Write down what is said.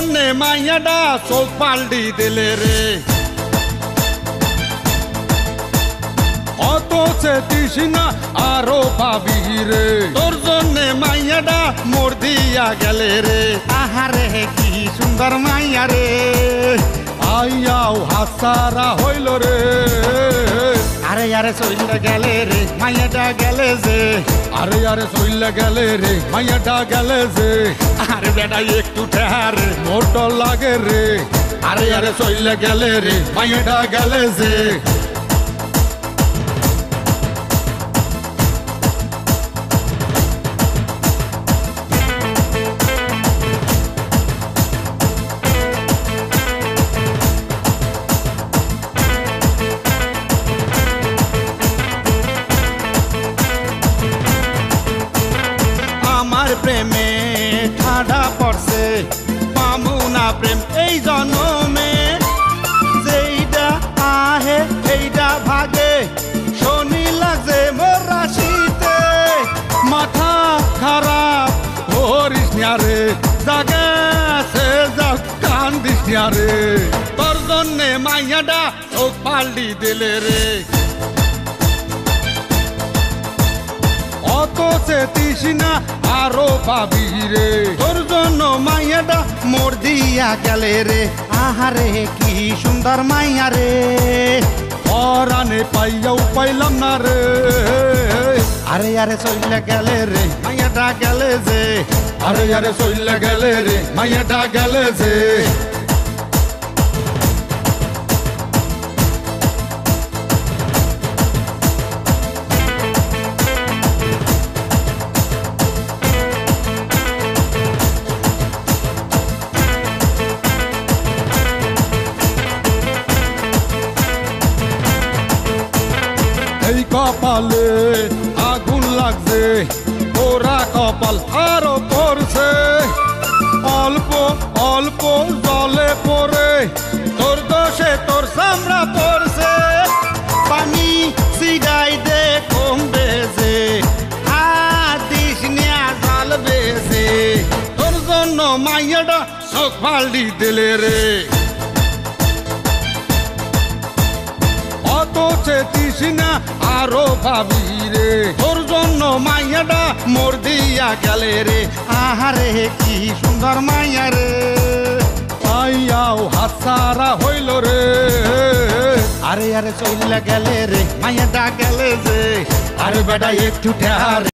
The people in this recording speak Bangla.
জন্যে মাইয়াডা চোখ পাল্টি দিলে রে অত চেতিস না আরো পাবি রে তোর জন্যে মাইয়াডা মোর দিয়া গেলে রে আহারে কি সুন্দর মাইয়া রে আইয়াও হাসারা হইল রে আরে আরে চইলে গেলে রে মাইয়াটা গেলে যে আরে আরে চইলে গেলে রে মাইয়াটা গেলে যে আরে বেটা একটু ঠেহার মোর ডর লাগে রে আরে আরে চইলে গেলে রে মাইয়াটা গেলে যে প্রেমে ঠাডা পড়ছে পামু না প্রেম এই জন্মে যেইটা আহে এইটা ভাগে শনি লাগছে মোর রাশিতে মাথা খারাপ হরিস রে জাগে সে যাক কান্দিস রে তোর জন্যে মাইয়াডা চোখ পাল্টি দিলে রে অত চেতিস না আরো পাবি রে তোর জন্য মাইয়াটা মোর দিয়া গেলে রে আহারে কি সুন্দর মাইয়া রে পরানে পাইয়াও পাইলাম না রে আরে আরে চইলে গেলে রে মাইয়াটা গেলে যে আরে আরে চইলে গেলে রে মাইয়াটা গেলে যে এই কপালে আগুন লাগছে ওরা কপাল আরো পড়ছে অল্প অল্প জলে পড়ে তোর দোষে তোর সামরা পড়ছে পানি সিডাই দে কমবে যে আর দিস নিয়া জল বেছে তোর জন্য মাইয়াটা চোখ পাল্টি দিলে রে অত চেতিস না আরো ভাবি রে তোর জন্য মাইয়াটা মোর দিয়া গেলে রে আহারে কি সুন্দর মাইয়া রে আইয়াও হাসারা হইল রে আরে আরে চইলে গেলে রে মাইয়াটা গেলে যে আরে বেটা একটু ঠেহার